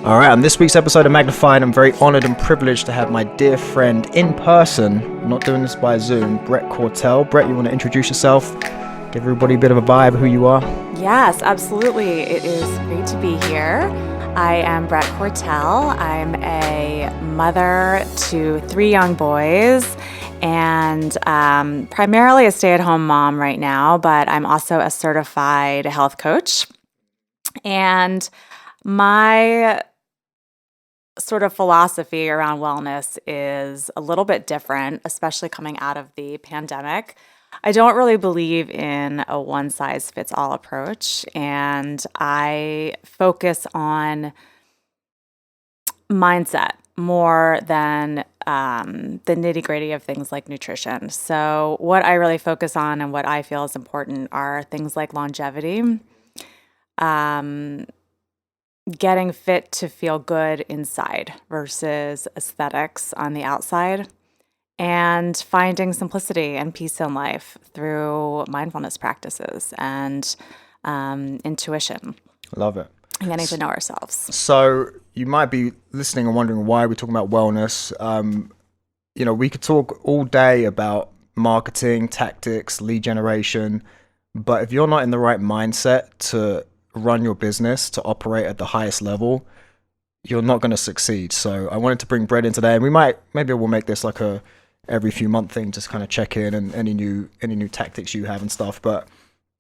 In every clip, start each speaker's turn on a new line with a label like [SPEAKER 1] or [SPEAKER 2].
[SPEAKER 1] All right, on this week's episode of Magnified, I'm very honored and privileged to have my dear friend in person. I'm not doing this by Zoom, Brett Cortell. Brett, you want to introduce yourself? Give everybody a bit of a vibe of who you are?
[SPEAKER 2] Yes, absolutely. It is great to be here. I am Brett Cortell. I'm a mother to 3 young boys and primarily a stay-at-home mom right now, but I'm also a certified health coach. And my sort of philosophy around wellness is a little bit different, especially coming out of the pandemic. I don't really believe in a one-size-fits-all approach, and I focus on mindset more than the nitty-gritty of things like nutrition. So what I really focus on and what I feel is important are things like longevity, getting fit to feel good inside versus aesthetics on the outside, and finding simplicity and peace in life through mindfulness practices and intuition.
[SPEAKER 1] Love it.
[SPEAKER 2] And getting to know ourselves.
[SPEAKER 1] So you might be listening and wondering why we're talking about wellness. We could talk all day about marketing, tactics, lead generation, but if you're not in the right mindset to run your business, to operate at the highest level, you're not going to succeed. So I wanted to bring Brett in today, and maybe we'll make this like a every few month thing, just kind of check in and any new tactics you have and stuff. But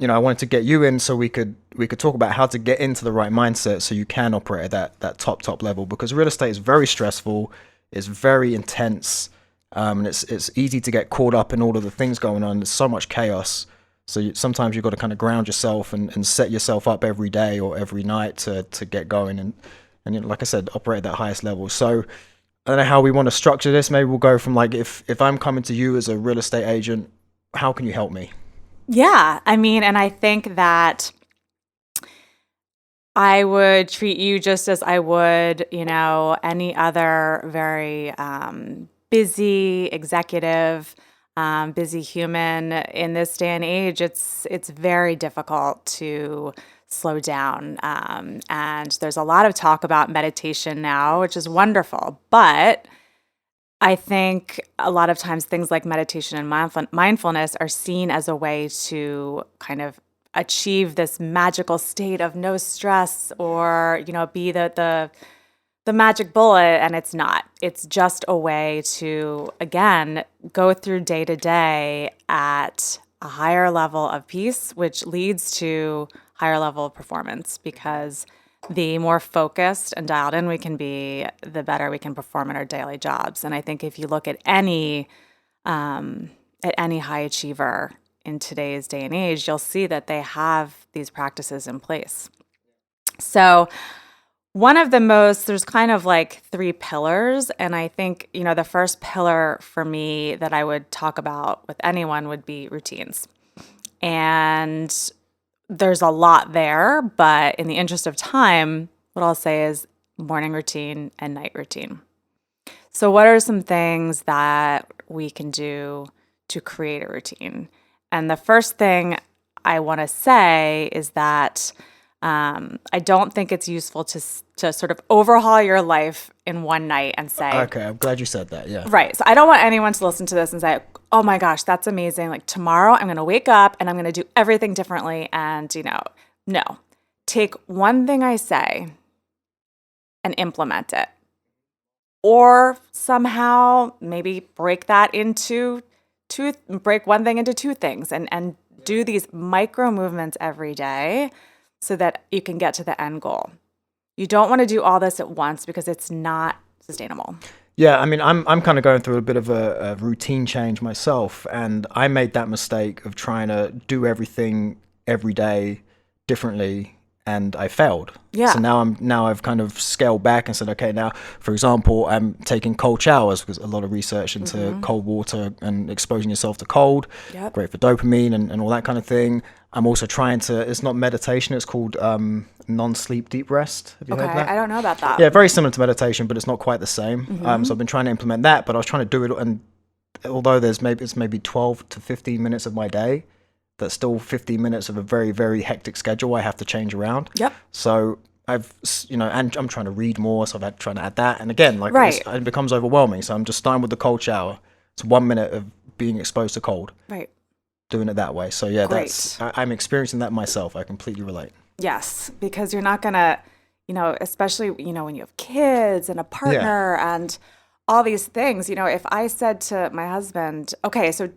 [SPEAKER 1] I wanted to get you in so we could talk about how to get into the right mindset so you can operate at that top level, because real estate is very stressful, it's very intense, and it's easy to get caught up in all of the things going on. There's so much chaos. So sometimes you've got to kind of ground yourself and set yourself up every day or every night to get going and like I said, operate at that highest level. So I don't know how we want to structure this. Maybe we'll go from like, if I'm coming to you as a real estate agent, how can you help me?
[SPEAKER 2] Yeah, and I think that I would treat you just as I would, any other very busy executive, busy human. In this day and age, it's very difficult to slow down. And there's a lot of talk about meditation now, which is wonderful. But I think a lot of times things like meditation and mindfulness are seen as a way to kind of achieve this magical state of no stress or, be the magic bullet, and it's not. It's just a way to, again, go through day to day at a higher level of peace, which leads to higher level of performance, because the more focused and dialed in we can be, the better we can perform in our daily jobs. And I think if you look at any high achiever in today's day and age, you'll see that they have these practices in place. So there's kind of like 3 pillars. And I think, the first pillar for me that I would talk about with anyone would be routines. And there's a lot there, but in the interest of time, what I'll say is morning routine and night routine. So what are some things that we can do to create a routine? And the first thing I want to say is that I don't think it's useful to sort of overhaul your life in one night and say,
[SPEAKER 1] okay, I'm glad you said that. Yeah.
[SPEAKER 2] Right. So I don't want anyone to listen to this and say, oh my gosh, that's amazing. Like tomorrow I'm going to wake up and I'm going to do everything differently. And, no, take one thing I say and implement it. Or somehow maybe break one thing into 2 things and do these micro movements every day so that you can get to the end goal. You don't want to do all this at once because it's not sustainable.
[SPEAKER 1] Yeah, I'm kind of going through a bit of a routine change myself, and I made that mistake of trying to do everything every day differently, and I failed.
[SPEAKER 2] Yeah.
[SPEAKER 1] So now I've kind of scaled back and said, okay, now, for example, I'm taking cold showers, because a lot of research into cold water and exposing yourself to cold,
[SPEAKER 2] Yep.
[SPEAKER 1] great for dopamine and all that kind of thing. I'm also trying to, it's not meditation, it's called non-sleep deep rest. Have you heard of that?
[SPEAKER 2] I don't know about that.
[SPEAKER 1] Yeah, very similar to meditation, but it's not quite the same. So I've been trying to implement that, but I was trying to do it, and although it's maybe 12 to 15 minutes of my day, that's still 15 minutes of a very, very hectic schedule I have to change around.
[SPEAKER 2] Yep.
[SPEAKER 1] So and I'm trying to read more, so I'm trying to add that. And again, like
[SPEAKER 2] Right.
[SPEAKER 1] it becomes overwhelming. So I'm just starting with the cold shower. It's 1 minute of being exposed to cold,
[SPEAKER 2] Right.
[SPEAKER 1] doing it that way. So yeah,
[SPEAKER 2] Great.
[SPEAKER 1] I'm experiencing that myself. I completely relate.
[SPEAKER 2] Yes, because you're not gonna, especially, when you have kids and a
[SPEAKER 1] Yeah.
[SPEAKER 2] partner and all these things, if I said to my husband, okay, so,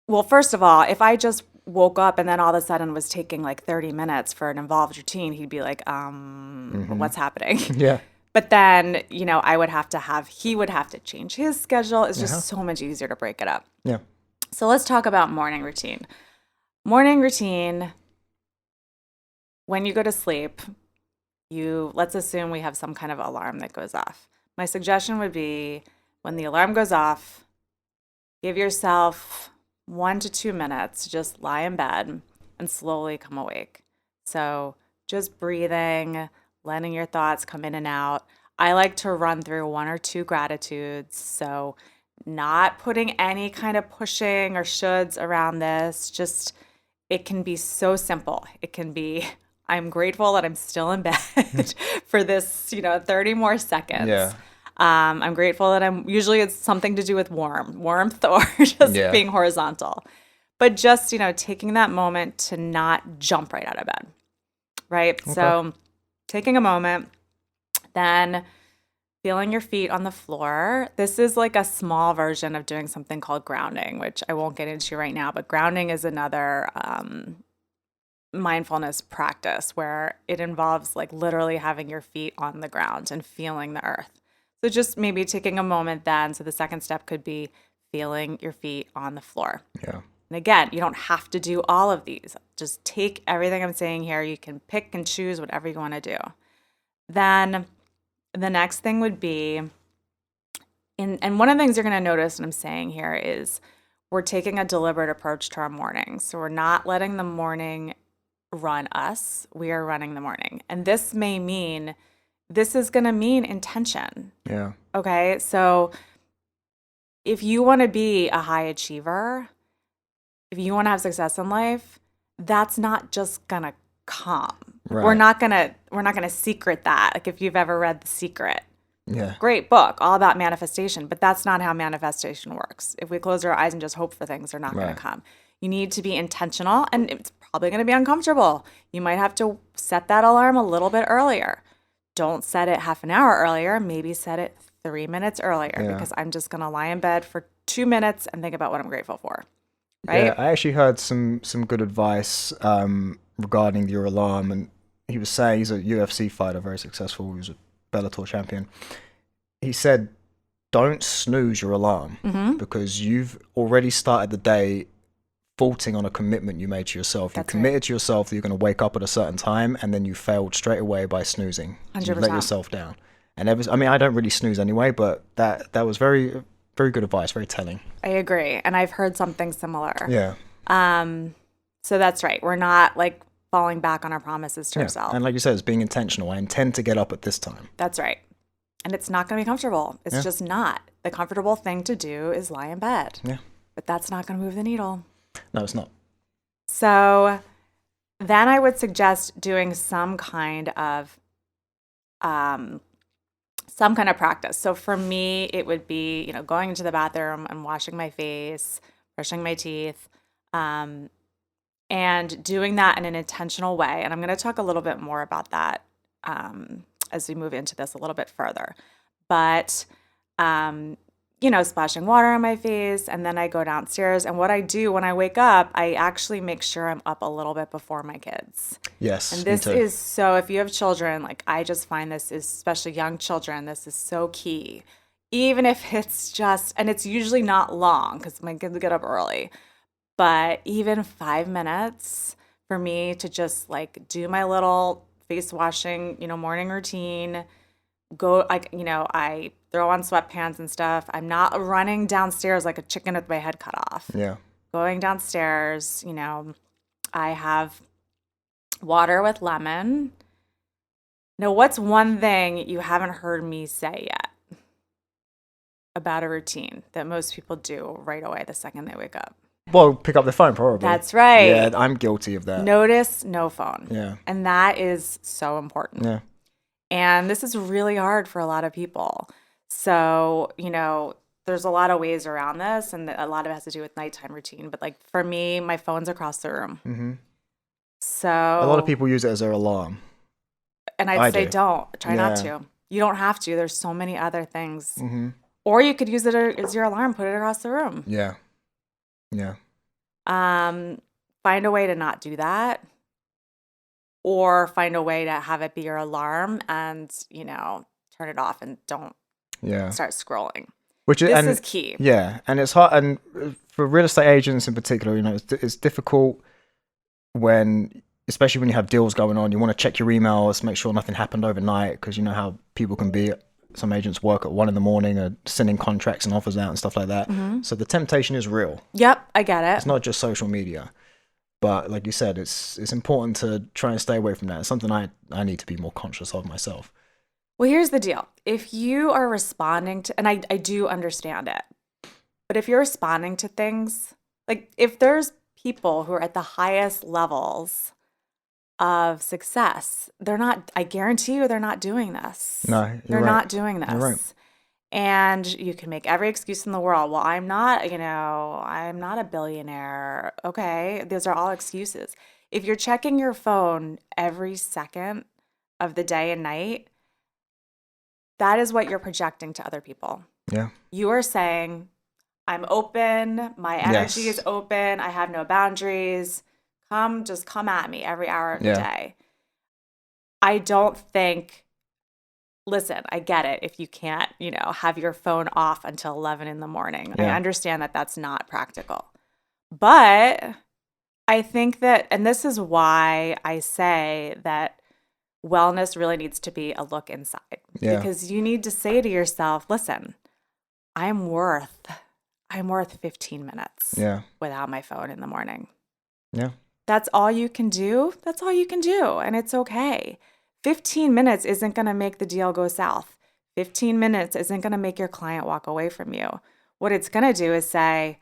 [SPEAKER 2] well, first of all, if I just woke up and then all of a sudden was taking like 30 minutes for an involved routine, he'd be like, what's happening?
[SPEAKER 1] Yeah.
[SPEAKER 2] But then, he would have to change his schedule. It's
[SPEAKER 1] Uh-huh.
[SPEAKER 2] just so much easier to break it up.
[SPEAKER 1] Yeah.
[SPEAKER 2] So let's talk about morning routine. Morning routine, when you go to sleep, let's assume we have some kind of alarm that goes off. My suggestion would be when the alarm goes off, give yourself 1 to 2 minutes to just lie in bed and slowly come awake. So just breathing, letting your thoughts come in and out. I like to run through 1 or 2 gratitudes. So not putting any kind of pushing or shoulds around this. Just, it can be so simple. It can be, I'm grateful that I'm still in bed for this, 30 more seconds.
[SPEAKER 1] Yeah.
[SPEAKER 2] I'm grateful that usually it's something to do with warmth or just
[SPEAKER 1] Yeah.
[SPEAKER 2] being horizontal. But just, taking that moment to not jump right out of bed, right?
[SPEAKER 1] Okay.
[SPEAKER 2] So taking a moment, then feeling your feet on the floor. This is like a small version of doing something called grounding, which I won't get into right now, but grounding is another mindfulness practice where it involves like literally having your feet on the ground and feeling the earth. So just maybe taking a moment then. So the second step could be feeling your feet on the floor.
[SPEAKER 1] Yeah.
[SPEAKER 2] And again, you don't have to do all of these. Just take everything I'm saying here. You can pick and choose whatever you want to do. Then the next thing would be, and one of the things you're going to notice what I'm saying here is we're taking a deliberate approach to our morning. So we're not letting the morning run us. We are running the morning. And this is going to mean intention.
[SPEAKER 1] Yeah.
[SPEAKER 2] Okay. So if you want to be a high achiever, if you want to have success in life, that's not just going to come.
[SPEAKER 1] Right.
[SPEAKER 2] We're not going to secret that. Like if you've ever read The Secret,
[SPEAKER 1] Yeah.
[SPEAKER 2] great book, all about manifestation, but that's not how manifestation works. If we close our eyes and just hope for things, they're not going
[SPEAKER 1] Right.
[SPEAKER 2] to come. You need to be intentional, and it's probably going to be uncomfortable. You might have to set that alarm a little bit earlier. Don't set it half an hour earlier. Maybe set it 3 minutes earlier
[SPEAKER 1] Yeah.
[SPEAKER 2] because I'm just going to lie in bed for 2 minutes and think about what I'm grateful for. Right?
[SPEAKER 1] Yeah, I actually heard some good advice regarding your alarm, and he was saying he's a UFC fighter, very successful. He was a Bellator champion. He said, "Don't snooze your alarm because you've already started the day faulting on a commitment you made to yourself. You
[SPEAKER 2] That's
[SPEAKER 1] committed to yourself that you're going to wake up at a certain time, and then you failed straight away by snoozing. You let
[SPEAKER 2] 100%.
[SPEAKER 1] yourself down. And I don't really snooze anyway, but that was very, very good advice, very telling.
[SPEAKER 2] I agree. And I've heard something similar.
[SPEAKER 1] Yeah.
[SPEAKER 2] So that's right. We're not like falling back on our promises to ourselves.
[SPEAKER 1] And like you said, it's being intentional. I intend to get up at this time.
[SPEAKER 2] That's right. And it's not going to be comfortable. It's just not. The comfortable thing to do is lie in bed.
[SPEAKER 1] Yeah.
[SPEAKER 2] But that's not going to move the needle.
[SPEAKER 1] No, it's not.
[SPEAKER 2] So then I would suggest doing some kind of practice. So for me, it would be, going into the bathroom and washing my face, brushing my teeth, and doing that in an intentional way. And I'm going to talk a little bit more about that as we move into this a little bit further. But, splashing water on my face, and then I go downstairs. And what I do when I wake up, I actually make sure I'm up a little bit before my kids.
[SPEAKER 1] Yes.
[SPEAKER 2] And
[SPEAKER 1] me
[SPEAKER 2] this
[SPEAKER 1] too.
[SPEAKER 2] is so, if you have children, like I just find this is, especially young children, this is so key. Even if it's just, and it's usually not long because my kids get up early, but even 5 minutes for me to just like do my little face washing, morning routine, I throw on sweatpants and stuff. I'm not running downstairs like a chicken with my head cut off.
[SPEAKER 1] Yeah.
[SPEAKER 2] Going downstairs, I have water with lemon. Now, what's one thing you haven't heard me say yet about a routine that most people do right away the second they wake up?
[SPEAKER 1] well, pick up the phone probably.
[SPEAKER 2] That's right.
[SPEAKER 1] Yeah, I'm guilty of that.
[SPEAKER 2] Notice, no phone.
[SPEAKER 1] Yeah.
[SPEAKER 2] And that is so important.
[SPEAKER 1] Yeah.
[SPEAKER 2] And this is really hard for a lot of people. So, there's a lot of ways around this, and a lot of it has to do with nighttime routine. But like for me, my phone's across the room.
[SPEAKER 1] Mm-hmm.
[SPEAKER 2] So
[SPEAKER 1] A lot of people use it as their alarm.
[SPEAKER 2] and
[SPEAKER 1] I
[SPEAKER 2] I'd say
[SPEAKER 1] do.
[SPEAKER 2] don't. Try not
[SPEAKER 1] Yeah.
[SPEAKER 2] to. You don't have to. There's so many other things.
[SPEAKER 1] Mm-hmm.
[SPEAKER 2] Or you could use it as your alarm, put it across the room.
[SPEAKER 1] Yeah. Yeah.
[SPEAKER 2] Find a way to not do that. Or find a way to have it be your alarm and, turn it off and don't
[SPEAKER 1] Yeah.
[SPEAKER 2] start scrolling.
[SPEAKER 1] Which is,
[SPEAKER 2] This is key.
[SPEAKER 1] Yeah, and it's hard, and for real estate agents in particular, it's difficult when, especially when you have deals going on, you want to check your emails, make sure nothing happened overnight, because you know how people can be. Some agents work at 1 a.m. or sending contracts and offers out and stuff like that.
[SPEAKER 2] Mm-hmm.
[SPEAKER 1] So the temptation is real.
[SPEAKER 2] Yep, I get it.
[SPEAKER 1] It's not just social media, but like you said, it's important to try and stay away from that. It's something I need to be more conscious of myself.
[SPEAKER 2] Well, here's the deal. If you are responding to, and I do understand it, but if you're responding to things, like if there's people who are at the highest levels of success, I guarantee you they're not doing this.
[SPEAKER 1] No,
[SPEAKER 2] They're
[SPEAKER 1] right.
[SPEAKER 2] not doing this.
[SPEAKER 1] You're right.
[SPEAKER 2] And you can make every excuse in the world. Well, I'm not a billionaire. Okay, those are all excuses. If you're checking your phone every second of the day and night, that is what you're projecting to other people.
[SPEAKER 1] Yeah.
[SPEAKER 2] You are saying, I'm open, my energy
[SPEAKER 1] Yes.
[SPEAKER 2] is open, I have no boundaries. Just come at me every hour of the day. I don't think, listen, I get it if you can't, have your phone off until 11 in the morning.
[SPEAKER 1] Yeah.
[SPEAKER 2] I understand that that's not practical. But I think that, and this is why I say that wellness really needs to be a look inside.
[SPEAKER 1] Yeah.
[SPEAKER 2] Because you need to say to yourself, listen, I'm worth 15 minutes without my phone in the morning.
[SPEAKER 1] Yeah.
[SPEAKER 2] That's all you can do. That's all you can do. And it's okay. 15 minutes isn't going to make the deal go south. 15 minutes isn't going to make your client walk away from you. What it's going to do is send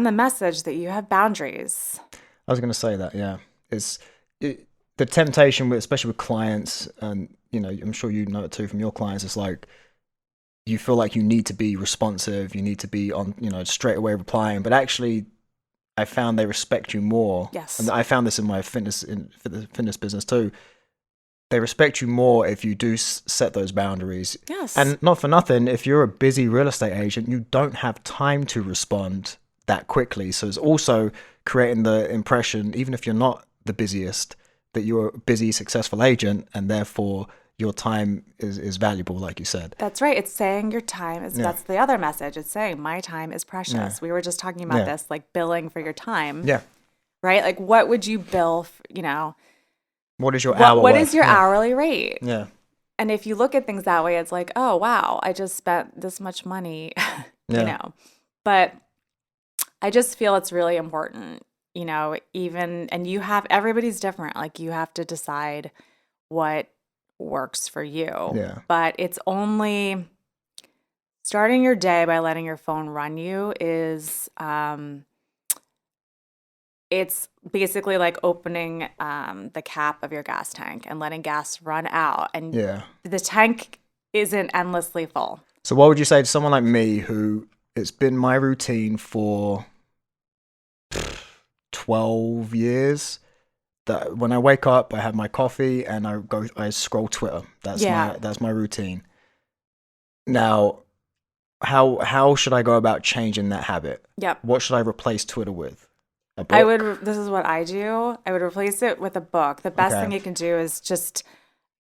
[SPEAKER 2] the message that you have boundaries.
[SPEAKER 1] I was going to say that, yeah. The temptation, especially with clients, and I'm sure you know it too from your clients, it's like you feel like you need to be responsive, you need to be on, straight away replying, but actually I found they respect you more.
[SPEAKER 2] Yes.
[SPEAKER 1] And I found this in my fitness business too. They respect you more if you do set those boundaries.
[SPEAKER 2] Yes.
[SPEAKER 1] And not for nothing, if you're a busy real estate agent, you don't have time to respond that quickly. So it's also creating the impression, even if you're not the busiest, that you're a busy, successful agent, and therefore your time is valuable, like you said.
[SPEAKER 2] That's right. It's saying your time is, that's the other message. It's saying my time is precious.
[SPEAKER 1] Yeah.
[SPEAKER 2] We were just talking about this, like billing for your time.
[SPEAKER 1] Yeah.
[SPEAKER 2] Right? Like what would you bill,
[SPEAKER 1] What is your hour
[SPEAKER 2] what
[SPEAKER 1] worth?
[SPEAKER 2] is your hourly rate?
[SPEAKER 1] Yeah.
[SPEAKER 2] And if you look at things that way, it's like, oh, wow, I just spent this much money, But I just feel it's really important, and everybody's different. Like you have to decide what works for you.
[SPEAKER 1] Yeah.
[SPEAKER 2] But it's only starting your day by letting your phone run you is it's basically like opening the cap of your gas tank and letting gas run out, and the tank isn't endlessly full.
[SPEAKER 1] So what would you say to someone like me, who it's been my routine for 12 years, that when I wake up, I have my coffee and I scroll Twitter. That's my routine. Now, how should I go about changing that habit?
[SPEAKER 2] Yep.
[SPEAKER 1] What should I replace Twitter with? A book?
[SPEAKER 2] This is what I do. I would replace it with a book. The best thing you can do is just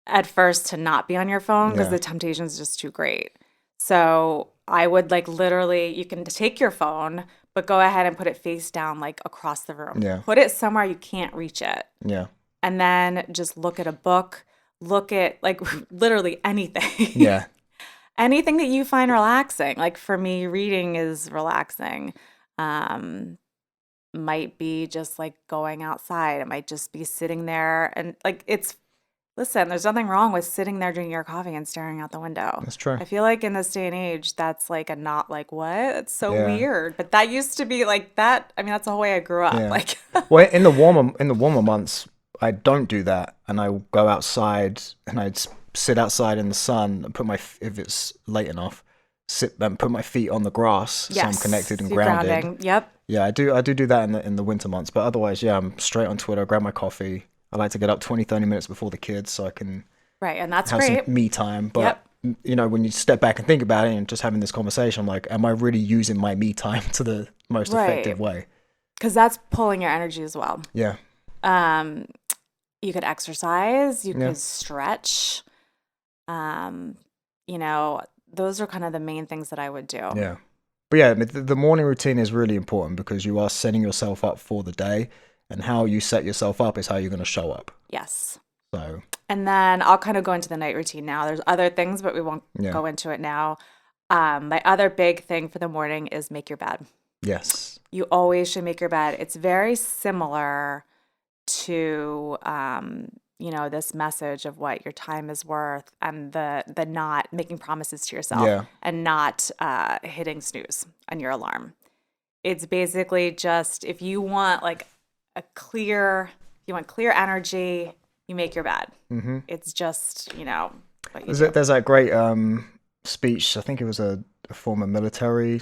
[SPEAKER 2] at first to not be on your phone, because the temptation is just too great. So I would literally, you can take your phone, but go ahead and put it face down, across the room.
[SPEAKER 1] Yeah.
[SPEAKER 2] Put it somewhere you can't reach it.
[SPEAKER 1] Yeah.
[SPEAKER 2] And then just look at a book, look at literally anything.
[SPEAKER 1] Yeah.
[SPEAKER 2] Anything that you find relaxing. Like for me, reading is relaxing. Might be just going outside. It might just be sitting there, and Listen, there's nothing wrong with sitting there drinking your coffee and staring out the window.
[SPEAKER 1] That's true.
[SPEAKER 2] I feel like in this day and age, that's like a not like what? It's so
[SPEAKER 1] Yeah.
[SPEAKER 2] weird. But that used to be like that. I mean, that's the whole way I grew up.
[SPEAKER 1] Yeah.
[SPEAKER 2] Like,
[SPEAKER 1] Well, in the warmer months, I don't do that, and I will go outside and sit outside in the sun and if it's late enough, sit and put my feet on the grass so I'm connected and
[SPEAKER 2] you're
[SPEAKER 1] grounded.
[SPEAKER 2] grounding. Yep.
[SPEAKER 1] Yeah, I do that in the winter months, but otherwise, yeah, I'm straight on Twitter, grab my coffee. I like to get up 20, 30 minutes before the kids so I can
[SPEAKER 2] Right. And that's
[SPEAKER 1] have some
[SPEAKER 2] great.
[SPEAKER 1] me time. But
[SPEAKER 2] Yep.
[SPEAKER 1] when you step back and think about it and just having this conversation, I'm like, am I really using my me time to the most effective
[SPEAKER 2] Right.
[SPEAKER 1] way?
[SPEAKER 2] Because that's pulling your energy as well.
[SPEAKER 1] Yeah.
[SPEAKER 2] Um, you could exercise, you
[SPEAKER 1] Yeah.
[SPEAKER 2] could stretch. Um, you know, those are kind of the main things that I would do.
[SPEAKER 1] Yeah. But yeah, I mean, the morning routine is really important because you are setting yourself up for the day, and how you set yourself up is how you're going to show up.
[SPEAKER 2] Yes.
[SPEAKER 1] So,
[SPEAKER 2] And then I'll kind of go into the night routine now. There's other things, but we won't
[SPEAKER 1] yeah.
[SPEAKER 2] go into it now. My other big thing for the morning is make your bed.
[SPEAKER 1] Yes.
[SPEAKER 2] You always should make your bed. It's very similar to this message of what your time is worth, and the not making promises to yourself,
[SPEAKER 1] Yeah.
[SPEAKER 2] and not hitting snooze on your alarm. It's basically just if you want like clear energy, you make your bed.
[SPEAKER 1] Mm-hmm.
[SPEAKER 2] It's just, what you
[SPEAKER 1] There's,
[SPEAKER 2] do.
[SPEAKER 1] there's that great speech. I think it was a former military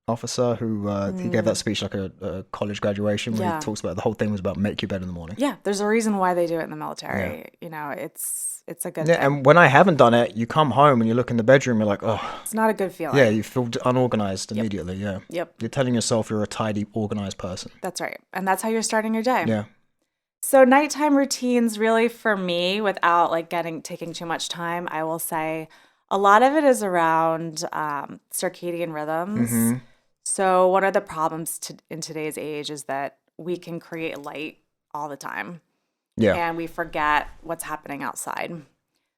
[SPEAKER 1] officer who he gave that speech like a college graduation where
[SPEAKER 2] Yeah.
[SPEAKER 1] he talks about the whole thing was about make your bed in the morning.
[SPEAKER 2] Yeah, there's a reason why they do it in the military. It's a good
[SPEAKER 1] Yeah,
[SPEAKER 2] thing.
[SPEAKER 1] and when I haven't done it, you come home and you look in the bedroom, you're like, oh,
[SPEAKER 2] It's not a good feeling.
[SPEAKER 1] yeah, you feel unorganized immediately. Yeah.
[SPEAKER 2] Yep,
[SPEAKER 1] You're telling yourself you're a tidy, organized person.
[SPEAKER 2] that's right. And that's how you're starting your day.
[SPEAKER 1] Yeah.
[SPEAKER 2] So nighttime routines really for me, without like taking too much time, I will say a lot of it is around circadian rhythms.
[SPEAKER 1] Mm-hmm.
[SPEAKER 2] So one of the problems in today's age is that we can create light all the time.
[SPEAKER 1] Yeah.
[SPEAKER 2] And we forget what's happening outside.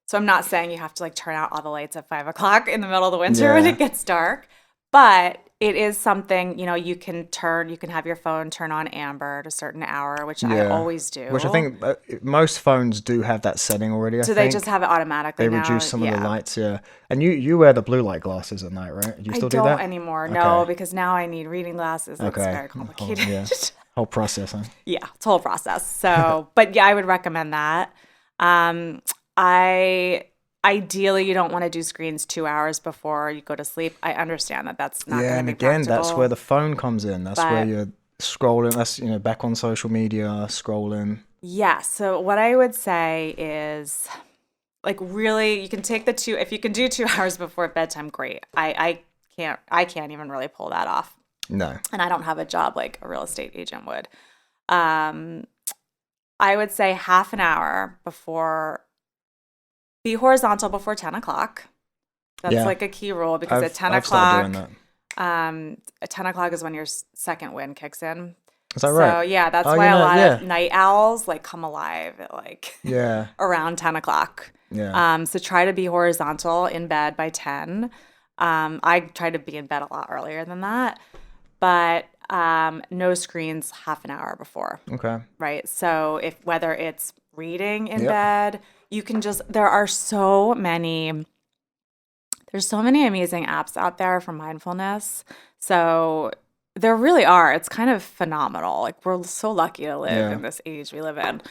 [SPEAKER 2] So I'm not saying you have to like turn out all the lights at 5 o'clock in the middle of the winter when
[SPEAKER 1] Yeah.
[SPEAKER 2] it gets dark, but it is something, you can have your phone turn on amber at a certain hour, which I
[SPEAKER 1] Yeah.
[SPEAKER 2] always do.
[SPEAKER 1] Which I think most phones do have that setting already.
[SPEAKER 2] Do they just have it automatically
[SPEAKER 1] they
[SPEAKER 2] now?
[SPEAKER 1] reduce some of
[SPEAKER 2] Yeah.
[SPEAKER 1] the lights? Yeah. And you wear the blue light glasses at night, right? Do you
[SPEAKER 2] I
[SPEAKER 1] still do
[SPEAKER 2] don't
[SPEAKER 1] that?
[SPEAKER 2] anymore. No,
[SPEAKER 1] Okay.
[SPEAKER 2] because now I need reading glasses. It's
[SPEAKER 1] Okay.
[SPEAKER 2] very complicated.
[SPEAKER 1] Yeah. Whole process, huh?
[SPEAKER 2] Yeah, it's a whole process. So, but yeah, I would recommend that. Ideally, you don't want to do screens 2 hours before you go to sleep. I understand that that's not
[SPEAKER 1] Yeah,
[SPEAKER 2] going
[SPEAKER 1] and
[SPEAKER 2] to be
[SPEAKER 1] again,
[SPEAKER 2] practical.
[SPEAKER 1] that's where the phone comes in. That's where
[SPEAKER 2] But-
[SPEAKER 1] you're scrolling. That's back on social media, scrolling.
[SPEAKER 2] Yeah. So what I would say is, like, really, you can take if you can do 2 hours before bedtime, great. I can't even really pull that off.
[SPEAKER 1] No.
[SPEAKER 2] And I don't have a job like a real estate agent would. I would say half an hour before, be horizontal before 10 o'clock. That's
[SPEAKER 1] Yeah.
[SPEAKER 2] like a key rule because at 10
[SPEAKER 1] I've started
[SPEAKER 2] o'clock,
[SPEAKER 1] doing that.
[SPEAKER 2] at 10 o'clock is when your second wind kicks in.
[SPEAKER 1] Is that
[SPEAKER 2] So
[SPEAKER 1] right?
[SPEAKER 2] yeah, that's
[SPEAKER 1] Oh,
[SPEAKER 2] why a lot
[SPEAKER 1] yeah.
[SPEAKER 2] of night owls like come alive at like
[SPEAKER 1] Yeah.
[SPEAKER 2] around 10 o'clock.
[SPEAKER 1] Yeah.
[SPEAKER 2] So try to be horizontal in bed by 10. I try to be in bed a lot earlier than that, but no screens half an hour before,
[SPEAKER 1] Okay.
[SPEAKER 2] right? So whether it's reading in
[SPEAKER 1] Yep.
[SPEAKER 2] bed, you can there's so many amazing apps out there for mindfulness. So there really are. It's kind of phenomenal. Like we're so lucky to live
[SPEAKER 1] Yeah.
[SPEAKER 2] in this age we live in.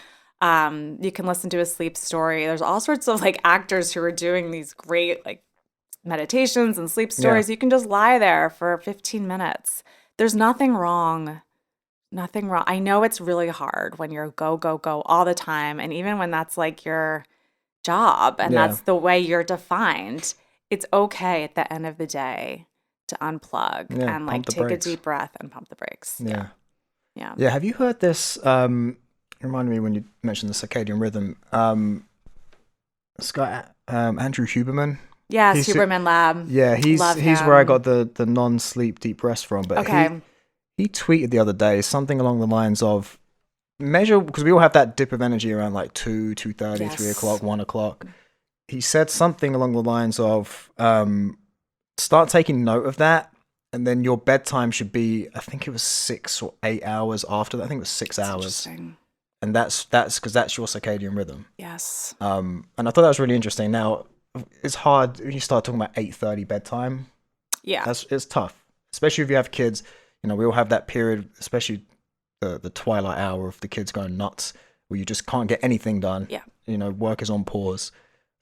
[SPEAKER 2] You can listen to a sleep story. There's all sorts of like actors who are doing these great like meditations and sleep stories. You can just lie there for 15 minutes. There's nothing wrong. Nothing wrong. I know it's really hard when you're go, go, go all the time. And even when that's like your job and
[SPEAKER 1] Yeah.
[SPEAKER 2] that's the way you're defined, it's okay at the end of the day to unplug
[SPEAKER 1] Yeah,
[SPEAKER 2] and like
[SPEAKER 1] pump the
[SPEAKER 2] take
[SPEAKER 1] brakes.
[SPEAKER 2] a deep breath and pump the brakes.
[SPEAKER 1] Yeah.
[SPEAKER 2] Yeah.
[SPEAKER 1] Yeah. Have you heard this? Reminded me when you mentioned the circadian rhythm. This guy, Andrew Huberman.
[SPEAKER 2] Yes,
[SPEAKER 1] He's-
[SPEAKER 2] Huberman Lab.
[SPEAKER 1] Yeah, he's
[SPEAKER 2] Love
[SPEAKER 1] where I
[SPEAKER 2] him.
[SPEAKER 1] got the non-sleep deep rest from. But
[SPEAKER 2] Okay.
[SPEAKER 1] he tweeted the other day something along the lines of measure, because we all have that dip of energy around like 2:30,
[SPEAKER 2] Yes.
[SPEAKER 1] 3 o'clock, 1 o'clock. He said something along the lines of start taking note of that, and then your bedtime should be, I think it was 6 or 8 hours after that. I think it was 6 hours.
[SPEAKER 2] Interesting.
[SPEAKER 1] and that's because that's your circadian rhythm.
[SPEAKER 2] Yes.
[SPEAKER 1] And I thought that was really interesting. Now, it's hard when you start talking about 8:30 bedtime.
[SPEAKER 2] Yeah.
[SPEAKER 1] It's tough, especially if you have kids. You know, we all have that period, especially the twilight hour of the kids going nuts, where you just can't get anything done.
[SPEAKER 2] Yeah.
[SPEAKER 1] You know, work is on pause.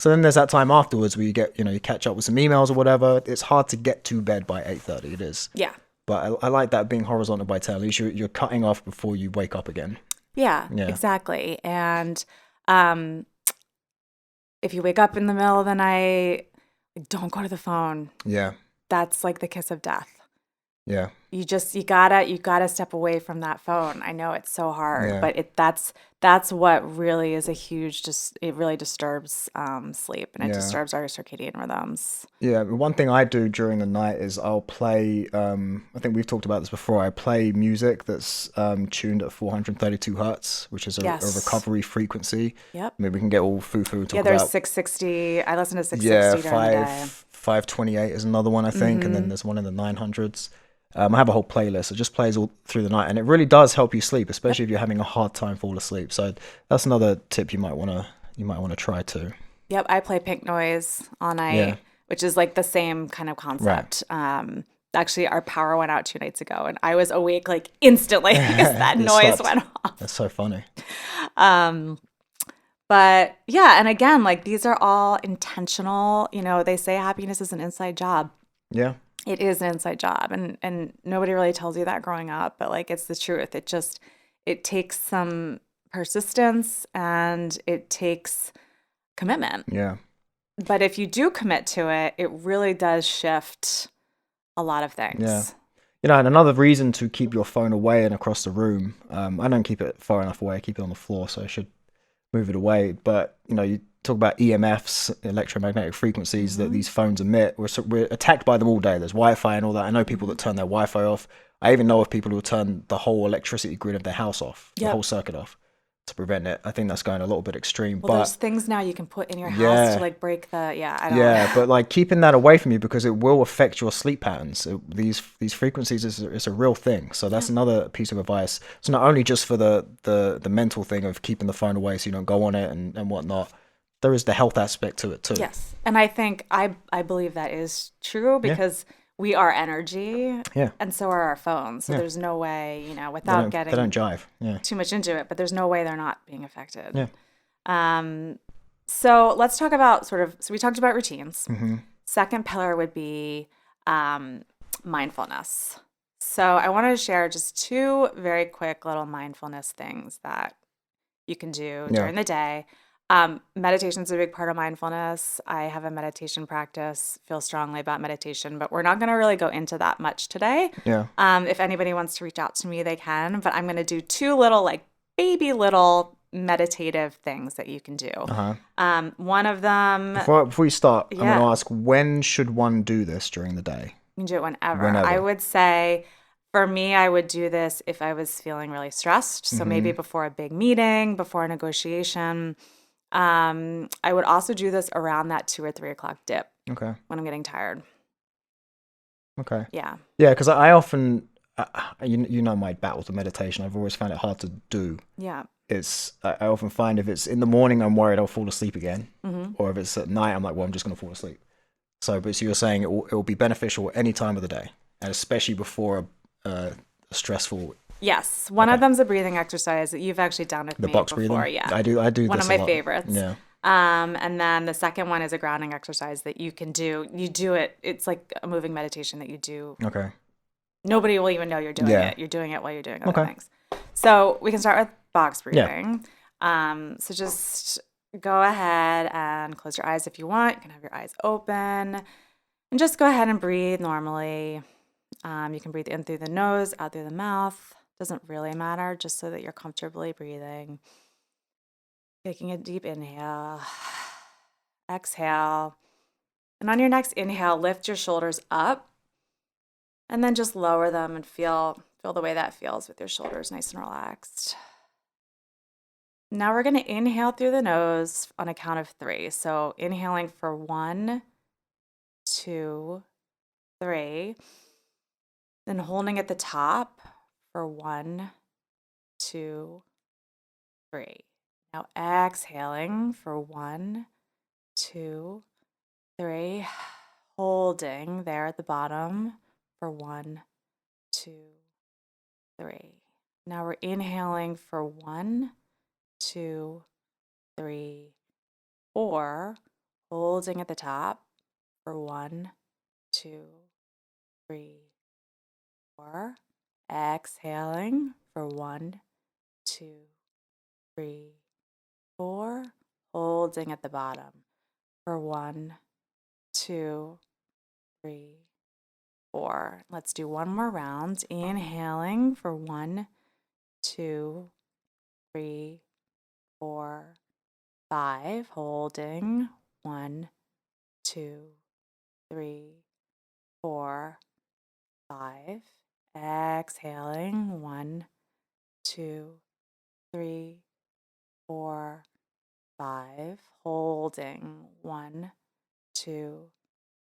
[SPEAKER 1] So then there's that time afterwards where you catch up with some emails or whatever. It's hard to get to bed by 8:30. It is.
[SPEAKER 2] Yeah.
[SPEAKER 1] But I like that being horizontal by 10. At least you're cutting off before you wake up again.
[SPEAKER 2] Yeah,
[SPEAKER 1] Yeah.
[SPEAKER 2] exactly. And um, if you wake up in the middle of the night, don't go to the phone.
[SPEAKER 1] Yeah.
[SPEAKER 2] That's like the kiss of death.
[SPEAKER 1] Yeah.
[SPEAKER 2] You gotta step away from that phone. I know it's so hard,
[SPEAKER 1] Yeah.
[SPEAKER 2] but that's what really is a huge it really disturbs sleep, and it
[SPEAKER 1] Yeah.
[SPEAKER 2] disturbs our circadian rhythms.
[SPEAKER 1] Yeah, one thing I do during the night is I'll play. I think we've talked about this before. I play music that's tuned at 432 hertz, which is a
[SPEAKER 2] Yes.
[SPEAKER 1] recovery frequency.
[SPEAKER 2] Yep.
[SPEAKER 1] Maybe we can get all foo-foo and
[SPEAKER 2] Yeah,
[SPEAKER 1] talk
[SPEAKER 2] there's
[SPEAKER 1] about.
[SPEAKER 2] 660. I listen to
[SPEAKER 1] Yeah,
[SPEAKER 2] 660 during the day.
[SPEAKER 1] 528 is another one I think, and then there's one in the 900s. I have a whole playlist. It just plays all through the night, and it really does help you sleep, especially if you're having a hard time fall asleep. So that's another tip you might wanna try too.
[SPEAKER 2] Yep, I play pink noise all night,
[SPEAKER 1] Yeah.
[SPEAKER 2] which is like the same kind of concept. Actually, our power went out 2 nights ago, and I was awake like instantly because that
[SPEAKER 1] It
[SPEAKER 2] noise
[SPEAKER 1] stopped.
[SPEAKER 2] went off.
[SPEAKER 1] That's so funny.
[SPEAKER 2] Um, but yeah, and again, like these are all intentional. You know, they say happiness is an inside job.
[SPEAKER 1] Yeah.
[SPEAKER 2] It is an inside job, and nobody really tells you that growing up, but like it's the truth. It takes some persistence and it takes commitment.
[SPEAKER 1] Yeah.
[SPEAKER 2] But if you do commit to it, it really does shift a lot of things.
[SPEAKER 1] Yeah. You know, and another reason to keep your phone away and across the room, I don't keep it far enough away. I keep it on the floor, so I should move it away. But, you know, you talk about EMFs, electromagnetic frequencies that these phones emit. We're attacked by them all day. There's Wi-Fi and all that. I know people that turn their Wi-Fi off. I even know of people who turn the whole electricity grid of their house off, the
[SPEAKER 2] Yep.
[SPEAKER 1] whole circuit off to prevent it. I think that's going a little bit extreme.
[SPEAKER 2] Well, there's
[SPEAKER 1] But
[SPEAKER 2] things now you can put in your house
[SPEAKER 1] Yeah.
[SPEAKER 2] to like break the, I don't
[SPEAKER 1] yeah, but like keeping that away from you because it will affect your sleep patterns. These frequencies is a real thing. So that's another piece of advice. So not only just for the mental thing of keeping the phone away so you don't go on it and whatnot, there is the health aspect to it too.
[SPEAKER 2] Yes. And I think I believe that is true because we are energy
[SPEAKER 1] Yeah.
[SPEAKER 2] and so are our phones. So
[SPEAKER 1] Yeah.
[SPEAKER 2] there's no way,
[SPEAKER 1] They
[SPEAKER 2] without
[SPEAKER 1] don't
[SPEAKER 2] getting
[SPEAKER 1] jive. Yeah.
[SPEAKER 2] too much into it, but there's no way they're not being affected.
[SPEAKER 1] Yeah.
[SPEAKER 2] So let's talk about so we talked about routines.
[SPEAKER 1] Mm-hmm.
[SPEAKER 2] Second pillar would be mindfulness. So I wanted to share just two very quick little mindfulness things that you can do
[SPEAKER 1] Yeah.
[SPEAKER 2] during the day. Meditation is a big part of mindfulness. I have a meditation practice, feel strongly about meditation, but we're not going to really go into that much today.
[SPEAKER 1] Yeah.
[SPEAKER 2] If anybody wants to reach out to me, they can, but I'm going to do two little, like baby little meditative things that you can do. One of them,
[SPEAKER 1] Before you start, I'm
[SPEAKER 2] Yeah.
[SPEAKER 1] going to ask, when should one do this during the day?
[SPEAKER 2] you can do it whenever.
[SPEAKER 1] Whenever.
[SPEAKER 2] I would say for me, I would do this if I was feeling really stressed. So maybe before a big meeting, before a negotiation. I would also do this around that 2 or 3 o'clock dip
[SPEAKER 1] Okay.
[SPEAKER 2] when I'm getting tired.
[SPEAKER 1] Okay.
[SPEAKER 2] Yeah.
[SPEAKER 1] Yeah, because I often, you know, my battle to meditation. I've always found it hard to do.
[SPEAKER 2] Yeah.
[SPEAKER 1] I often find if it's in the morning, I'm worried I'll fall asleep again,
[SPEAKER 2] Mm-hmm.
[SPEAKER 1] or if it's at night, I'm like, well, I'm just going to fall asleep. So you're saying it will be beneficial any time of the day, and especially before a stressful.
[SPEAKER 2] Yes. One of them's a breathing exercise that you've actually done with
[SPEAKER 1] The
[SPEAKER 2] me
[SPEAKER 1] box
[SPEAKER 2] before.
[SPEAKER 1] breathing.
[SPEAKER 2] Yeah.
[SPEAKER 1] I do.
[SPEAKER 2] One
[SPEAKER 1] this
[SPEAKER 2] of
[SPEAKER 1] a
[SPEAKER 2] my
[SPEAKER 1] lot.
[SPEAKER 2] favorites.
[SPEAKER 1] Yeah.
[SPEAKER 2] And then the second one is a grounding exercise that you can do. You do it. It's like a moving meditation that you do.
[SPEAKER 1] Okay.
[SPEAKER 2] Nobody will even know you're doing
[SPEAKER 1] Yeah.
[SPEAKER 2] it. You're doing it while you're doing other
[SPEAKER 1] Okay.
[SPEAKER 2] things. So we can start with box
[SPEAKER 1] Yeah.
[SPEAKER 2] breathing. So just go ahead and close your eyes if you want. You can have your eyes open and just go ahead and breathe normally. You can breathe in through the nose, out through the mouth. Doesn't really matter, just so that you're comfortably breathing. Taking a deep inhale, exhale. And on your next inhale, lift your shoulders up and then just lower them and feel the way that feels with your shoulders nice and relaxed. Now we're going to inhale through the nose on a count of 3. So inhaling for 1, 2, 3. Then holding at the top for 1, 2, 3. Now exhaling for 1, 2, 3. Holding there at the bottom for 1, 2, 3. Now we're inhaling for 1, 2, 3, 4. Holding at the top for 1, 2, 3, 4. Exhaling for 1, 2, 3, 4. Holding at the bottom for 1, 2, 3, 4. Let's do one more round. Inhaling for 1, 2, 3, 4, 5. Holding 1, 2, 3, 4, 5. Exhaling 1, 2, 3, 4, 5. Holding 1, 2,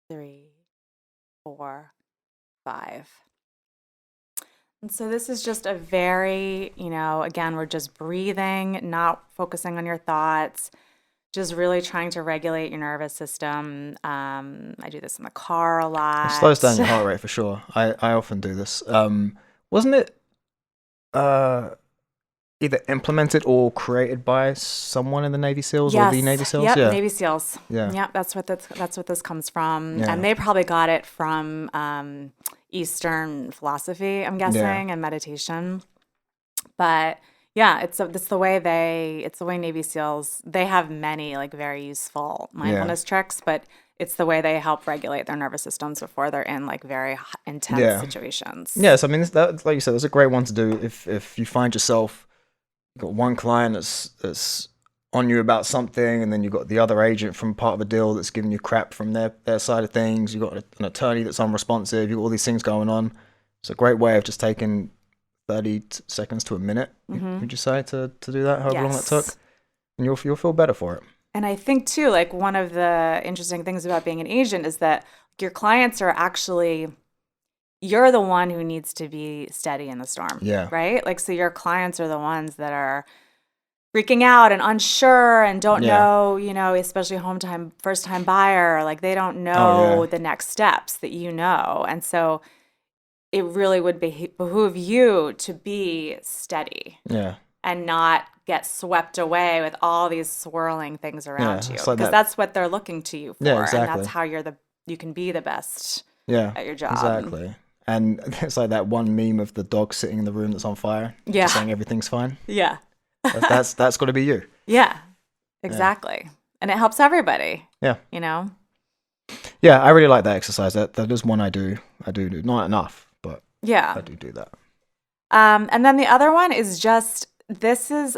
[SPEAKER 2] 3, 4, 5. And so this is just a very, again, we're just breathing, not focusing on your thoughts, just really trying to regulate your nervous system. I do this in the car a lot.
[SPEAKER 1] It slows down your heart rate for sure. I often do this. Wasn't it either implemented or created by someone in the Navy SEALs or the Navy SEALs?
[SPEAKER 2] Yep,
[SPEAKER 1] Yeah.
[SPEAKER 2] Navy SEALs.
[SPEAKER 1] Yeah.
[SPEAKER 2] Yep, that's what this comes from.
[SPEAKER 1] Yeah.
[SPEAKER 2] And they probably got it from Eastern philosophy, I'm guessing, and meditation. But yeah, it's the way Navy SEALs, they have many like very useful mindfulness tricks, but it's the way they help regulate their nervous systems before they're in like very intense situations.
[SPEAKER 1] Yes, I mean that, like you said, that's a great one to do if you find yourself, you've got one client that's on you about something, and then you've got the other agent from part of a deal that's giving you crap from their side of things. You've got an attorney that's unresponsive. You've got all these things going on. It's a great way of just taking 30 seconds to a minute, would you say, to do that, however long that took? And you'll feel better for it.
[SPEAKER 2] And I think, too, like one of the interesting things about being an agent is that your clients are actually, you're the one who needs to be steady in the storm.
[SPEAKER 1] Yeah.
[SPEAKER 2] Right? Like, so your clients are the ones that are freaking out and unsure and don't know, especially first time buyer, like they don't know the next steps that you know. And so it really would behoove you to be steady.
[SPEAKER 1] Yeah.
[SPEAKER 2] And not get swept away with all these swirling things around you. Because that's what they're looking to you for.
[SPEAKER 1] Yeah, exactly.
[SPEAKER 2] And that's how you can be the best at your job.
[SPEAKER 1] Exactly. And it's like that one meme of the dog sitting in the room that's on fire, just saying everything's fine.
[SPEAKER 2] Yeah.
[SPEAKER 1] That's got to be you.
[SPEAKER 2] Yeah, exactly. And it helps everybody.
[SPEAKER 1] Yeah.
[SPEAKER 2] Yeah,
[SPEAKER 1] I really like that exercise. That is one I do. Not enough, but I do that.
[SPEAKER 2] And then the other one is just, this is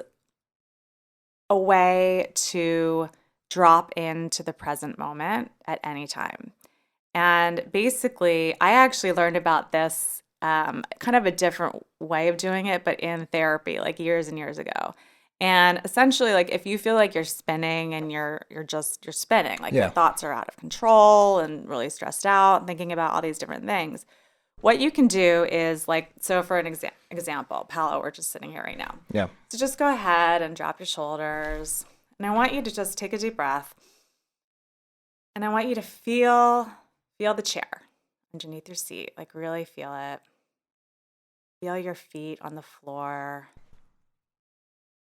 [SPEAKER 2] a way to drop into the present moment at any time. And basically, I actually learned about this kind of a different way of doing it, but in therapy, like years and years ago. And essentially, like if you feel like you're spinning and you're spinning, like your thoughts are out of control and really stressed out and thinking about all these different things, what you can do is like, so for an example, Paolo, we're just sitting here right now.
[SPEAKER 1] Yeah.
[SPEAKER 2] So just go ahead and drop your shoulders. And I want you to just take a deep breath. And I want you to feel the chair underneath your seat, like really feel it. Feel your feet on the floor.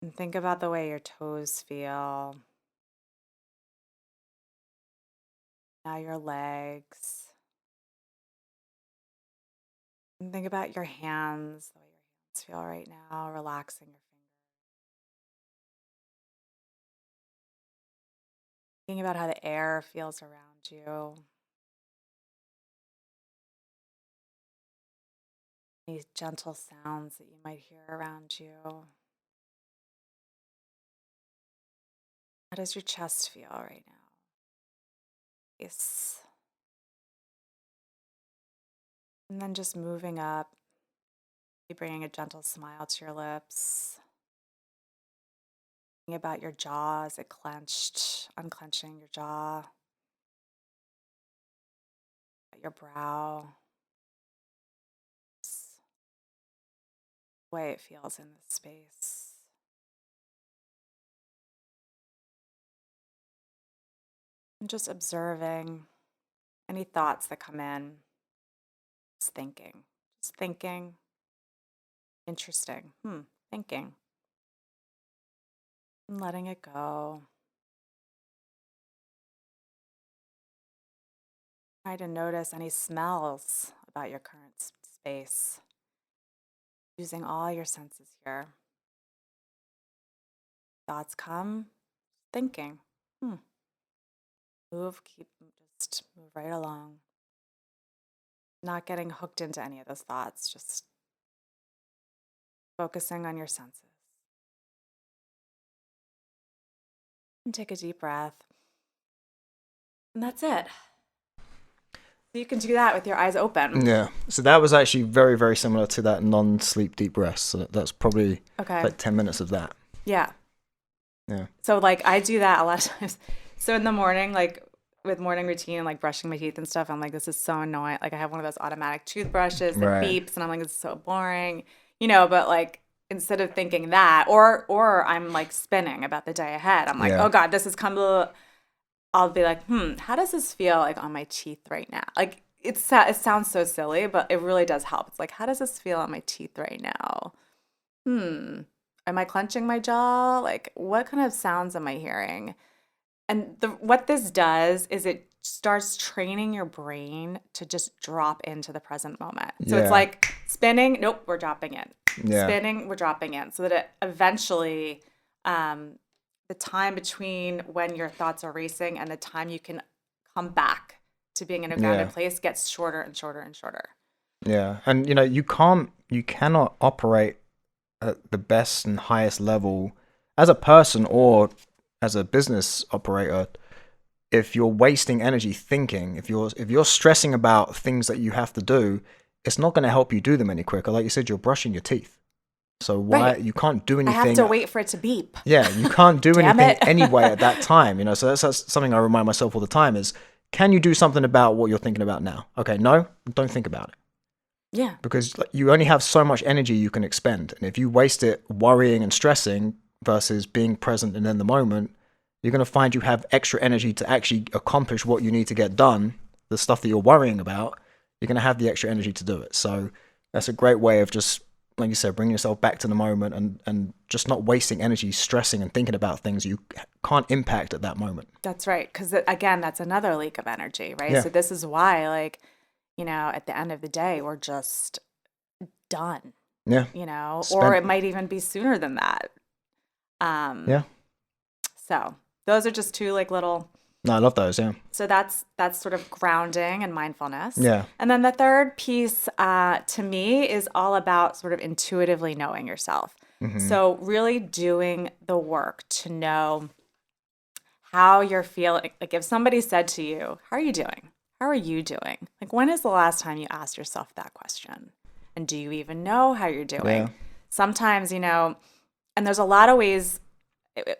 [SPEAKER 2] And think about the way your toes feel. Now your legs. And think about your hands, the way your hands feel right now, relaxing your fingers. Thinking about how the air feels around you. These gentle sounds that you might hear around you. How does your chest feel right now? Yes. And then just moving up, bringing a gentle smile to your lips. Thinking about your jaw, is it clenched? Unclenching your jaw. Your brow. The way it feels in this space. And just observing any thoughts that come in. Just thinking. Just thinking. Interesting. Thinking. And letting it go. Try to notice any smells about your current space. Using all your senses here. Thoughts come. Thinking. Just move right along. Not getting hooked into any of those thoughts, just focusing on your senses. And take a deep breath. And that's it. So you can do that with your eyes open.
[SPEAKER 1] Yeah. So that was actually very, very similar to that non-sleep deep rest. So that's probably like 10 minutes of that.
[SPEAKER 2] Yeah.
[SPEAKER 1] Yeah.
[SPEAKER 2] So like I do that a lot of times. So in the morning, like with morning routine, like brushing my teeth and stuff, I'm like, this is so annoying. Like I have one of those automatic toothbrushes that beeps and I'm like, this is so boring, but like instead of thinking that, or I'm like spinning about the day ahead. I'm like, oh God, this has come to, I'll be like, how does this feel like on my teeth right now? Like it sounds so silly, but it really does help. It's like, how does this feel on my teeth right now? Am I clenching my jaw? Like what kind of sounds am I hearing? And what this does is it starts training your brain to just drop into the present moment. So it's like spinning, nope, we're dropping in. Yeah. Spinning, we're dropping in. So that it eventually, the time between when your thoughts are racing and the time you can come back to being in a grounded place gets shorter and shorter and shorter.
[SPEAKER 1] Yeah. And, you cannot operate at the best and highest level as a person or as a business operator if you're wasting energy thinking. If you're stressing about things that you have to do, it's not going to help you do them any quicker. Like you said, you're brushing your teeth, so you can't do anything.
[SPEAKER 2] I have to wait for it to beep.
[SPEAKER 1] Yeah, you can't do anything anyway at that time. So that's something I remind myself all the time is, can you do something about what you're thinking about now? Okay, no, don't think about it.
[SPEAKER 2] Yeah,
[SPEAKER 1] because you only have so much energy you can expend, and if you waste it worrying and stressing versus being present and in the moment, you're going to find you have extra energy to actually accomplish what you need to get done, the stuff that you're worrying about. You're going to have the extra energy to do it. So that's a great way of just, like you said, bringing yourself back to the moment and just not wasting energy stressing and thinking about things you can't impact at that moment.
[SPEAKER 2] That's right. Because again, that's another leak of energy, right?
[SPEAKER 1] Yeah.
[SPEAKER 2] So this is why, like, at the end of the day, we're just done.
[SPEAKER 1] Yeah.
[SPEAKER 2] Or it might even be sooner than that.
[SPEAKER 1] Yeah.
[SPEAKER 2] So those are just two little.
[SPEAKER 1] No, I love those. Yeah.
[SPEAKER 2] So that's sort of grounding and mindfulness.
[SPEAKER 1] Yeah.
[SPEAKER 2] And then the third piece to me is all about sort of intuitively knowing yourself. Mm-hmm. So really doing the work to know how you're feeling. Like if somebody said to you, how are you doing? How are you doing? Like when is the last time you asked yourself that question? And do you even know how you're doing? Yeah. Sometimes, and there's a lot of ways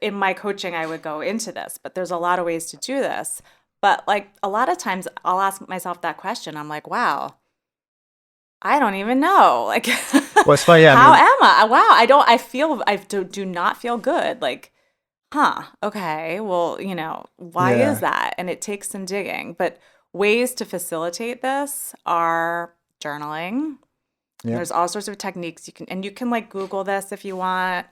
[SPEAKER 2] in my coaching I would go into this, but there's a lot of ways to do this. But a lot of times I'll ask myself that question. I'm like, wow, I don't even know. Like,
[SPEAKER 1] well, it's funny, yeah,
[SPEAKER 2] how am I? Wow, I do not feel good. Like, okay, well, why is that? And it takes some digging. But ways to facilitate this are journaling. Yeah. There's all sorts of techniques you can Google this if you want.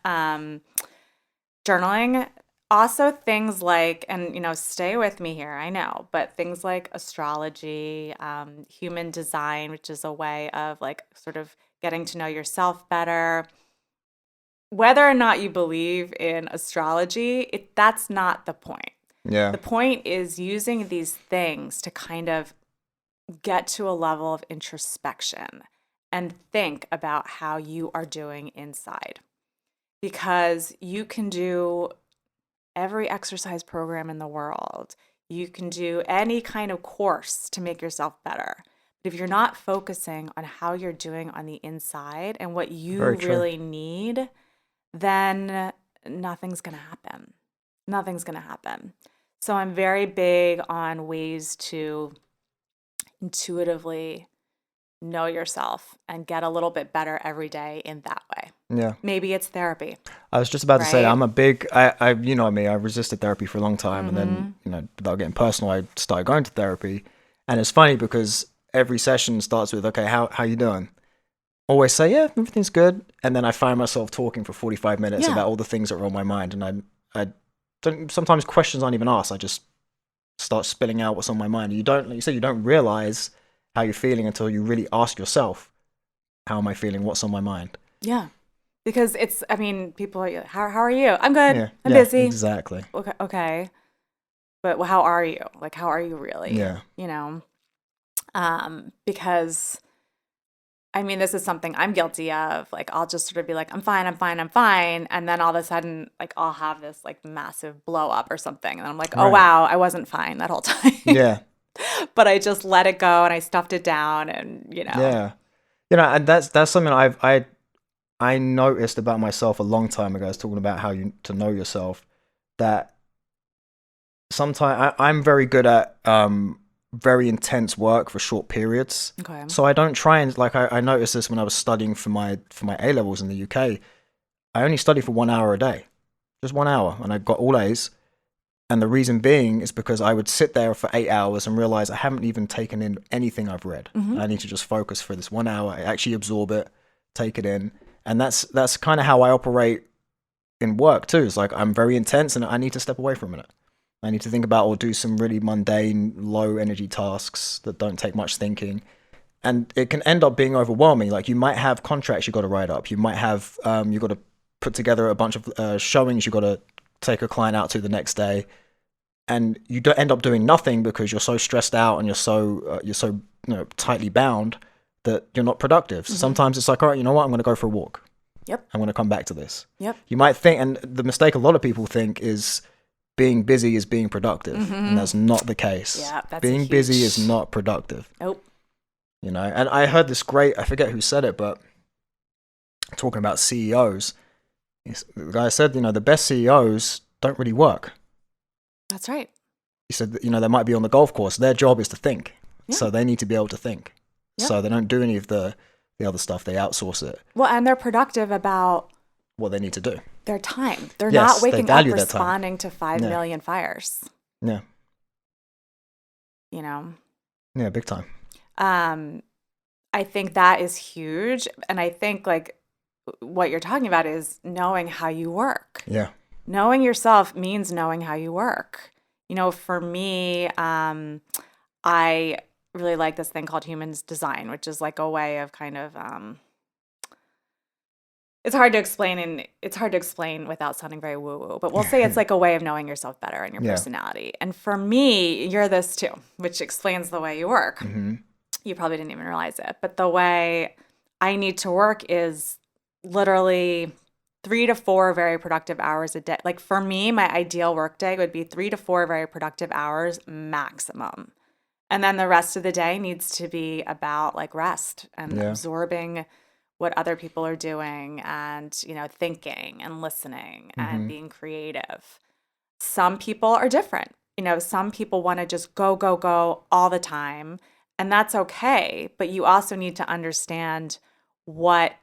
[SPEAKER 2] Journaling. Also things like, and stay with me here, I know, but things like astrology, human design, which is a way of sort of getting to know yourself better. Whether or not you believe in astrology, that's not the point. Yeah. The point is using these things to kind of get to a level of introspection and think about how you are doing inside. Because you can do every exercise program in the world. You can do any kind of course to make yourself better. But if you're not focusing on how you're doing on the inside and what you really need, then nothing's going to happen. Nothing's going to happen. So I'm very big on ways to intuitively know yourself and get a little bit better every day in that way.
[SPEAKER 1] Yeah.
[SPEAKER 2] Maybe it's therapy,
[SPEAKER 1] I was just about to say,
[SPEAKER 2] right?
[SPEAKER 1] I'm a big, I, you know me, I resisted therapy for a long time. And then,
[SPEAKER 2] Mm-hmm.
[SPEAKER 1] you know, without getting personal, I started going to therapy. And it's funny because every session starts with, okay, how you doing? Always say, yeah, everything's good. And then I find myself talking for 45 minutes
[SPEAKER 2] Yeah.
[SPEAKER 1] about all the things that are on my mind. And I don't, sometimes questions aren't even asked. I just start spilling out what's on my mind. You don't, like you said, you don't realize how you're feeling until you really ask yourself, how am I feeling? What's on my mind?
[SPEAKER 2] Yeah. Because it's, I mean, people are, how are you? I'm good.
[SPEAKER 1] Yeah.
[SPEAKER 2] I'm
[SPEAKER 1] Yeah,
[SPEAKER 2] busy.
[SPEAKER 1] exactly.
[SPEAKER 2] Okay. Okay. But how are you? Like, how are you really?
[SPEAKER 1] Yeah.
[SPEAKER 2] You know? Because I mean, this is something I'm guilty of. Like, I'll just sort of be like, I'm fine, I'm fine, I'm fine. And then all of a sudden, like, I'll have this like massive blow up or something. And I'm like, oh,
[SPEAKER 1] Right.
[SPEAKER 2] wow, I wasn't fine that whole time.
[SPEAKER 1] Yeah.
[SPEAKER 2] But I just let it go and I stuffed it down and,
[SPEAKER 1] Yeah. You know, and that's something I noticed about myself a long time ago. I was talking about how you to know yourself, that sometimes I'm very good at very intense work for short periods.
[SPEAKER 2] Okay.
[SPEAKER 1] So I don't try and like I noticed this when I was studying for my A levels in the UK. I only studied for 1 hour a day, just 1 hour, and I got all A's. And the reason being is because I would sit there for 8 hours and realize I haven't even taken in anything I've read.
[SPEAKER 2] Mm-hmm.
[SPEAKER 1] I need to just focus for this 1 hour. I actually absorb it, take it in, and that's kind of how I operate in work too. It's like I'm very intense, and I need to step away for a minute. I need to think about or do some really mundane, low energy tasks that don't take much thinking. And it can end up being overwhelming. Like you might have contracts you got to write up. You might have you got to put together a bunch of showings you got to take a client out to the next day, and you don't end up doing nothing because you're so stressed out and you're so tightly bound that you're not productive. So sometimes it's like, all right, you know what? I'm going to go for a walk.
[SPEAKER 2] Yep.
[SPEAKER 1] I'm going to come back to this.
[SPEAKER 2] Yep.
[SPEAKER 1] You might think, and the mistake a lot of people think is being busy is being productive, and that's not the case.
[SPEAKER 2] Yeah, that's
[SPEAKER 1] being busy is not productive.
[SPEAKER 2] Nope.
[SPEAKER 1] You know, and I heard this great, I forget who said it, but talking about CEOs, the guy said, you know, the best CEOs don't really work.
[SPEAKER 2] That's right.
[SPEAKER 1] He said, that, you know, they might be on the golf course. Their job is to think.
[SPEAKER 2] Yeah.
[SPEAKER 1] So they need to be able to think.
[SPEAKER 2] Yeah.
[SPEAKER 1] So they don't do any of the other stuff. They outsource it.
[SPEAKER 2] Well, and they're productive about
[SPEAKER 1] What they need to do.
[SPEAKER 2] their time. They're
[SPEAKER 1] Yes,
[SPEAKER 2] not
[SPEAKER 1] they
[SPEAKER 2] waking up
[SPEAKER 1] value their time.
[SPEAKER 2] responding to 5
[SPEAKER 1] Yeah.
[SPEAKER 2] million fires,
[SPEAKER 1] Yeah.
[SPEAKER 2] you know?
[SPEAKER 1] Yeah, big time.
[SPEAKER 2] I think that is huge. And I think like what you're talking about is knowing how you work.
[SPEAKER 1] Yeah.
[SPEAKER 2] Knowing yourself means knowing how you work. You know, for me, I really like this thing called humans design, which is like a way of kind of it's hard to explain and it's hard to explain without sounding very woo-woo, but we'll say it's like a way of knowing yourself better and your
[SPEAKER 1] Yeah.
[SPEAKER 2] personality. And for me, you're this too, which explains the way you work.
[SPEAKER 1] Mm-hmm.
[SPEAKER 2] You probably didn't even realize it, but the way I need to work is literally 3 to 4 very productive hours a day. Like for me, my ideal work day would be 3 to 4 very productive hours maximum. And then the rest of the day needs to be about like rest and
[SPEAKER 1] Yeah.
[SPEAKER 2] absorbing what other people are doing and, you know, thinking and listening and being creative. Some people are different. You know, some people want to just go, go, go all the time. And that's okay. But you also need to understand what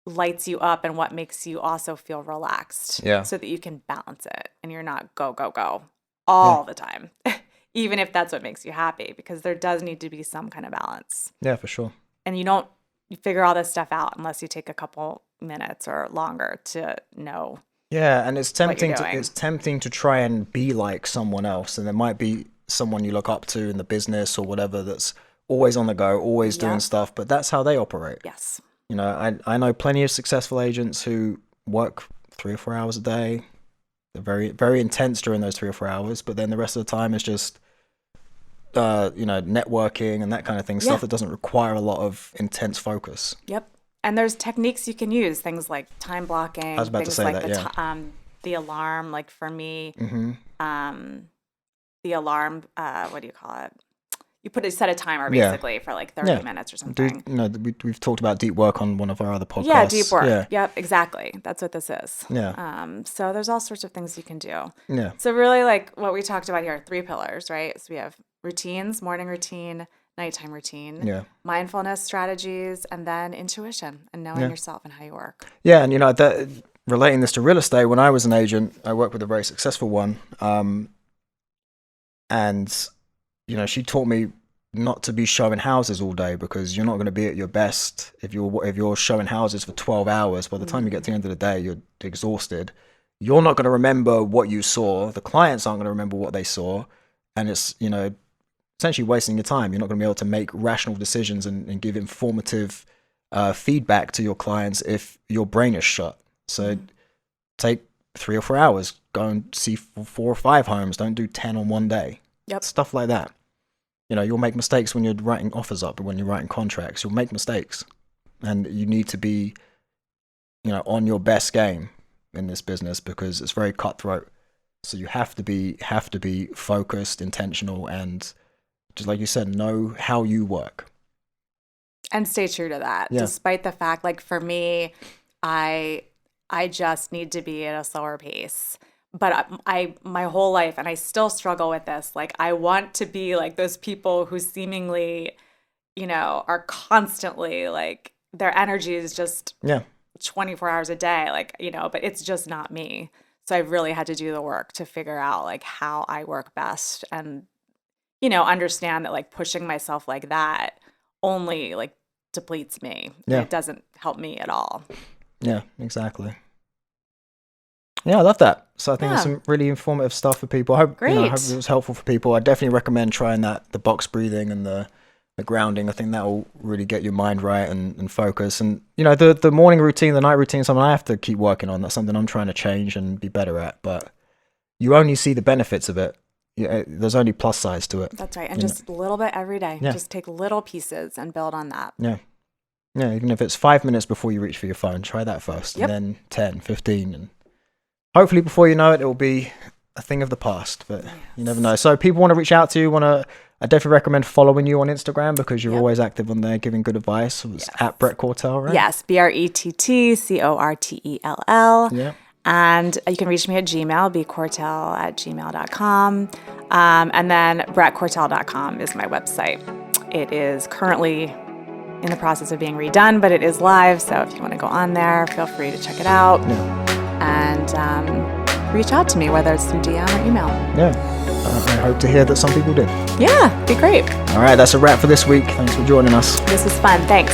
[SPEAKER 2] lights you up and what makes you also feel relaxed.
[SPEAKER 1] Yeah.
[SPEAKER 2] So that you can balance it and you're not go, go, go all the time. Even if that's what makes you happy, because there does need to be some kind of balance.
[SPEAKER 1] Yeah, for sure.
[SPEAKER 2] And you figure all this stuff out unless you take a couple minutes or longer to know.
[SPEAKER 1] Yeah, and it's tempting
[SPEAKER 2] doing.
[SPEAKER 1] to try and be like someone else, and there might be someone you look up to in the business or whatever that's always on the go, always doing stuff, but that's how they operate.
[SPEAKER 2] Yes.
[SPEAKER 1] You know, I know plenty of successful agents who work 3 or 4 hours a day. They're very, very intense during those 3 or 4 hours, but then the rest of the time is just you know, networking and that kind of thing, stuff that doesn't require a lot of intense focus.
[SPEAKER 2] Yep. And there's techniques you can use, things like time blocking.
[SPEAKER 1] I was about to
[SPEAKER 2] things
[SPEAKER 1] say
[SPEAKER 2] like
[SPEAKER 1] that,
[SPEAKER 2] the alarm. Like for me,
[SPEAKER 1] Mm-hmm.
[SPEAKER 2] the alarm. What do you call it? You set a timer
[SPEAKER 1] Yeah.
[SPEAKER 2] basically for like 30 minutes or something.
[SPEAKER 1] We've talked about deep work on one of our other podcasts.
[SPEAKER 2] Yeah, deep work.
[SPEAKER 1] Yeah.
[SPEAKER 2] Yep, exactly. That's what this is.
[SPEAKER 1] Yeah.
[SPEAKER 2] So there's all sorts of things you can do.
[SPEAKER 1] Yeah.
[SPEAKER 2] So really, like what we talked about here, 3 pillars, right? So we have routines, morning routine, nighttime routine,
[SPEAKER 1] Yeah.
[SPEAKER 2] mindfulness strategies, and then intuition and knowing yourself and how you work.
[SPEAKER 1] Yeah, and that relating this to real estate, when I was an agent, I worked with a very successful one, and she taught me not to be showing houses all day, because you're not going to be at your best if you're showing houses for 12 hours. By the time you get to the end of the day, you're exhausted. You're not going to remember what you saw. The clients aren't going to remember what they saw, and it's essentially wasting your time. You're not going to be able to make rational decisions and give informative feedback to your clients if your brain is shut. So take 3 or 4 hours, go and see 4 or 5 homes. Don't do 10 on one day.
[SPEAKER 2] Yep.
[SPEAKER 1] Stuff like that. You'll make mistakes when you're writing offers up, and when you're writing contracts, you'll make mistakes, and you need to be, on your best game in this business, because it's very cutthroat. So you have to be focused, intentional, and just like you said, know how you work.
[SPEAKER 2] And stay true to that, despite the fact, like for me, I just need to be at a slower pace. But my whole life, and I still struggle with this, like I want to be like those people who seemingly, are constantly like their energy is just 24 hours a day, like, but it's just not me. So I've really had to do the work to figure out like how I work best, and, understand that like pushing myself like that only like depletes me.
[SPEAKER 1] Yeah.
[SPEAKER 2] It doesn't help me at all.
[SPEAKER 1] Yeah, exactly. Yeah, I love that. So I think it's some really informative stuff for people. I hope, I hope it was helpful for people. I definitely recommend trying the box breathing and the grounding. I think that will really get your mind right and focus. And, the morning routine, the night routine is something I have to keep working on. That's something I'm trying to change and be better at. But you only see the benefits of it. There's only plus sides to it.
[SPEAKER 2] That's right. And just a little bit every day. Yeah. Just take little pieces and build on that.
[SPEAKER 1] Yeah. Yeah, even if it's 5 minutes before you reach for your phone, try that first. And then 10, 15, and hopefully before you know it, it will be a thing of the past, but you never know. So people want to reach out to you, I definitely recommend following you on Instagram, because you're always active on there giving good advice. It's at Brett Cortell, right?
[SPEAKER 2] Yes, BrettCortell.
[SPEAKER 1] Yeah.
[SPEAKER 2] And you can reach me at Gmail, bcortell@gmail.com. And then brettcortell.com is my website. It is currently in the process of being redone, but it is live. So if you want to go on there, feel free to check it out.
[SPEAKER 1] Yeah.
[SPEAKER 2] And reach out to me, whether it's through DM or email.
[SPEAKER 1] Yeah. I hope to hear that some people did.
[SPEAKER 2] Yeah, be great.
[SPEAKER 1] All right, that's a wrap for this week. Thanks for joining us.
[SPEAKER 2] This was fun. Thanks.